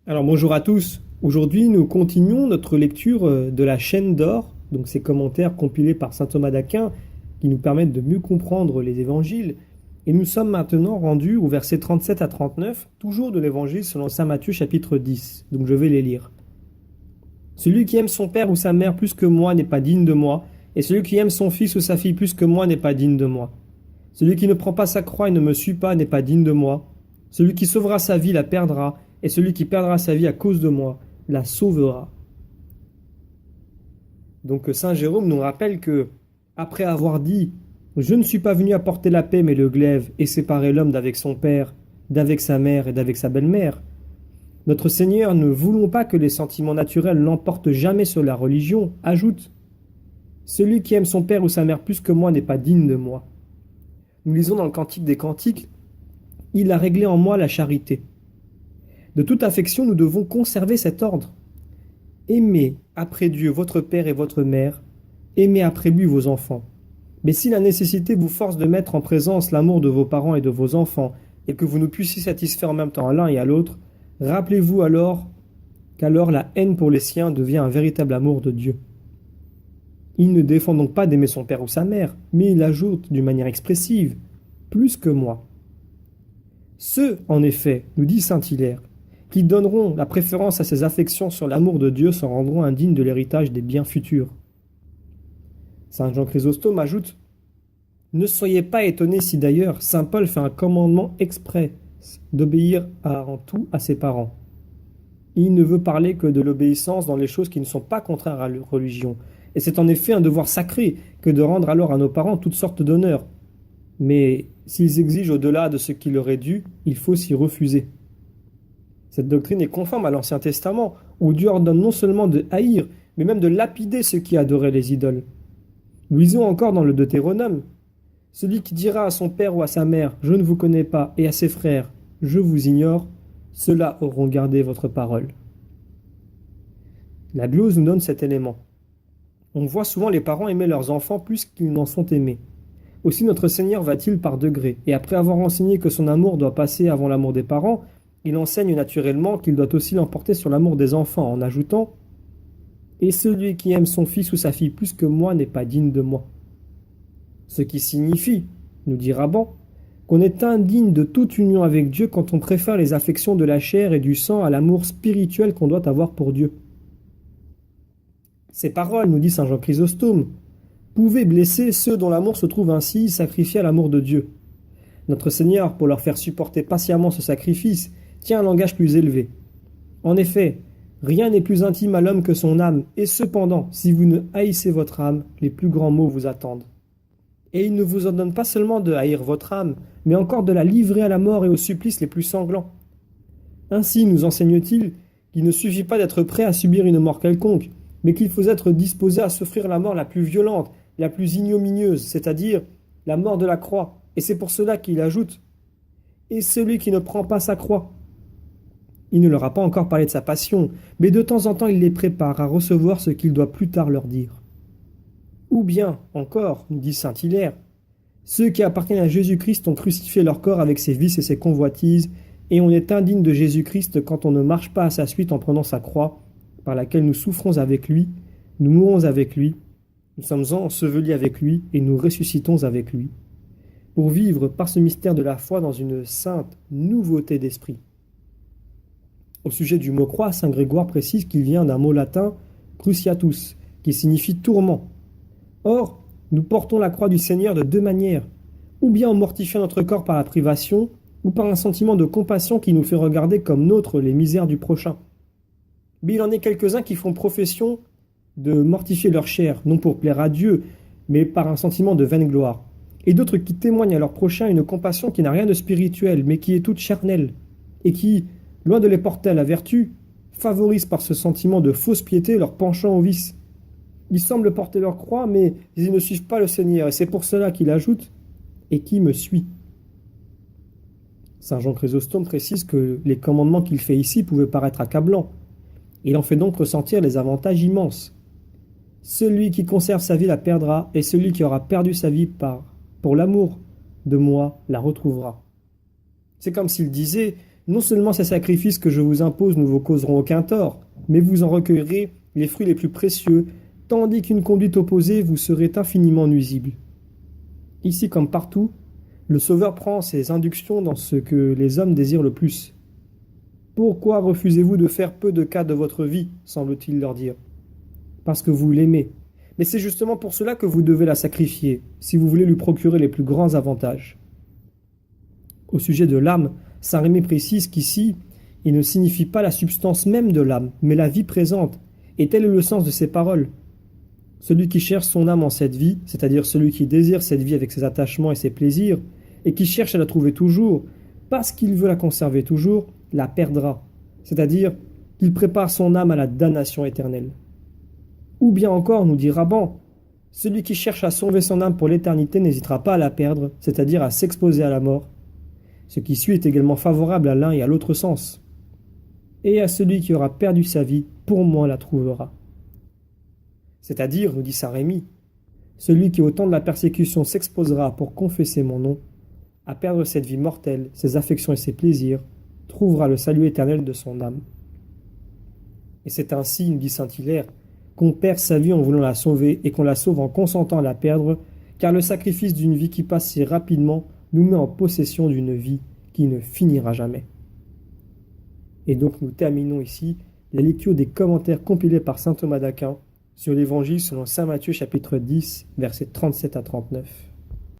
Alors bonjour à tous. Aujourd'hui, nous continuons notre lecture de la chaîne d'or, donc ces commentaires compilés par saint Thomas d'Aquin qui nous permettent de mieux comprendre les évangiles. Et nous sommes maintenant rendus au verset 37 à 39, toujours de l'évangile selon saint Matthieu chapitre 10. Donc je vais les lire. Celui qui aime son père ou sa mère plus que moi n'est pas digne de moi, et celui qui aime son fils ou sa fille plus que moi n'est pas digne de moi. Celui qui ne prend pas sa croix et ne me suit pas n'est pas digne de moi. Celui qui sauvera sa vie la perdra, et celui qui perdra sa vie à cause de moi la sauvera. Donc saint Jérôme nous rappelle que, après avoir dit « Je ne suis pas venu apporter la paix mais le glaive et séparer l'homme d'avec son père, d'avec sa mère et d'avec sa belle-mère », notre Seigneur, ne voulons pas que les sentiments naturels l'emportent jamais sur la religion, ajoute « Celui qui aime son père ou sa mère plus que moi n'est pas digne de moi ». Nous lisons dans le Cantique des Cantiques « Il a réglé en moi la charité ». De toute affection, nous devons conserver cet ordre. Aimez après Dieu votre père et votre mère, aimez après lui vos enfants. Mais si la nécessité vous force de mettre en présence l'amour de vos parents et de vos enfants, et que vous ne puissiez satisfaire en même temps à l'un et à l'autre, rappelez-vous alors qu'alors la haine pour les siens devient un véritable amour de Dieu. Il ne défend donc pas d'aimer son père ou sa mère, mais il ajoute d'une manière expressive « plus que moi ». Ceux, en effet, nous dit saint Hilaire, qui donneront la préférence à ces affections sur l'amour de Dieu s'en rendront indignes de l'héritage des biens futurs. Saint Jean Chrysostome ajoute « Ne soyez pas étonnés si d'ailleurs saint Paul fait un commandement exprès d'obéir en tout à ses parents. Il ne veut parler que de l'obéissance dans les choses qui ne sont pas contraires à leur religion, et c'est en effet un devoir sacré que de rendre alors à nos parents toutes sortes d'honneurs. Mais s'ils exigent au-delà de ce qui leur est dû, il faut s'y refuser. » Cette doctrine est conforme à l'Ancien Testament, où Dieu ordonne non seulement de haïr, mais même de lapider ceux qui adoraient les idoles. Nous lisons encore dans le Deutéronome « Celui qui dira à son père ou à sa mère « Je ne vous connais pas » et à ses frères « Je vous ignore », ceux-là auront gardé votre parole. La glose nous donne cet élément. On voit souvent les parents aimer leurs enfants plus qu'ils n'en sont aimés. Aussi notre Seigneur va-t-il par degrés, et après avoir enseigné que son amour doit passer avant l'amour des parents, il enseigne naturellement qu'il doit aussi l'emporter sur l'amour des enfants, en ajoutant « Et celui qui aime son fils ou sa fille plus que moi n'est pas digne de moi ». Ce qui signifie, nous dit Raban, qu'on est indigne de toute union avec Dieu quand on préfère les affections de la chair et du sang à l'amour spirituel qu'on doit avoir pour Dieu. Ces paroles, nous dit saint Jean Chrysostome, pouvaient blesser ceux dont l'amour se trouve ainsi sacrifié à l'amour de Dieu. Notre Seigneur, pour leur faire supporter patiemment ce sacrifice, tient un langage plus élevé. En effet, rien n'est plus intime à l'homme que son âme, et cependant, si vous ne haïssez votre âme, les plus grands maux vous attendent. Et il ne vous ordonne pas seulement de haïr votre âme, mais encore de la livrer à la mort et aux supplices les plus sanglants. Ainsi nous enseigne-t-il qu'il ne suffit pas d'être prêt à subir une mort quelconque, mais qu'il faut être disposé à souffrir la mort la plus violente, la plus ignominieuse, c'est-à-dire la mort de la croix. Et c'est pour cela qu'il ajoute « Et celui qui ne prend pas sa croix ». Il ne leur a pas encore parlé de sa passion, mais de temps en temps il les prépare à recevoir ce qu'il doit plus tard leur dire. Ou bien, encore, nous dit saint Hilaire, ceux qui appartiennent à Jésus-Christ ont crucifié leur corps avec ses vices et ses convoitises, et on est indigne de Jésus-Christ quand on ne marche pas à sa suite en prenant sa croix, par laquelle nous souffrons avec lui, nous mourons avec lui, nous sommes ensevelis avec lui et nous ressuscitons avec lui, pour vivre par ce mystère de la foi dans une sainte nouveauté d'esprit. Au sujet du mot croix, saint Grégoire précise qu'il vient d'un mot latin cruciatus, qui signifie tourment. Or, nous portons la croix du Seigneur de deux manières, ou bien en mortifiant notre corps par la privation, ou par un sentiment de compassion qui nous fait regarder comme nôtres les misères du prochain. Mais il en est quelques-uns qui font profession de mortifier leur chair, non pour plaire à Dieu, mais par un sentiment de vaine gloire, et d'autres qui témoignent à leur prochain une compassion qui n'a rien de spirituel, mais qui est toute charnelle, et qui, loin de les porter à la vertu, favorisent par ce sentiment de fausse piété leur penchant au vice. Ils semblent porter leur croix, mais ils ne suivent pas le Seigneur, et c'est pour cela qu'il ajoute « et qui me suit ». Saint Jean Chrysostome précise que les commandements qu'il fait ici pouvaient paraître accablants. Il en fait donc ressentir les avantages immenses. Celui qui conserve sa vie la perdra, et celui qui aura perdu sa vie pour l'amour de moi la retrouvera. C'est comme s'il disait Non seulement ces sacrifices que je vous impose ne vous causeront aucun tort, mais vous en recueillerez les fruits les plus précieux, tandis qu'une conduite opposée vous serait infiniment nuisible. Ici comme partout, le Sauveur prend ses inductions dans ce que les hommes désirent le plus. Pourquoi refusez-vous de faire peu de cas de votre vie, semble-t-il leur dire? Parce que vous l'aimez. Mais c'est justement pour cela que vous devez la sacrifier, si vous voulez lui procurer les plus grands avantages. Au sujet de l'âme, saint Rémy précise qu'ici, il ne signifie pas la substance même de l'âme, mais la vie présente, et tel est le sens de ces paroles. Celui qui cherche son âme en cette vie, c'est-à-dire celui qui désire cette vie avec ses attachements et ses plaisirs, et qui cherche à la trouver toujours, parce qu'il veut la conserver toujours, la perdra, c'est-à-dire qu'il prépare son âme à la damnation éternelle. Ou bien encore, nous dit Raban, celui qui cherche à sauver son âme pour l'éternité n'hésitera pas à la perdre, c'est-à-dire à s'exposer à la mort. Ce qui suit est également favorable à l'un et à l'autre sens. Et à celui qui aura perdu sa vie, pour moi la trouvera. C'est-à-dire, nous dit saint Rémy, celui qui au temps de la persécution s'exposera pour confesser mon nom, à perdre cette vie mortelle, ses affections et ses plaisirs, trouvera le salut éternel de son âme. Et c'est ainsi, nous dit saint Hilaire, qu'on perd sa vie en voulant la sauver et qu'on la sauve en consentant à la perdre, car le sacrifice d'une vie qui passe si rapidement nous met en possession d'une vie qui ne finira jamais. Et donc nous terminons ici la lecture des commentaires compilés par saint Thomas d'Aquin sur l'Évangile selon saint Matthieu chapitre 10, versets 37 à 39.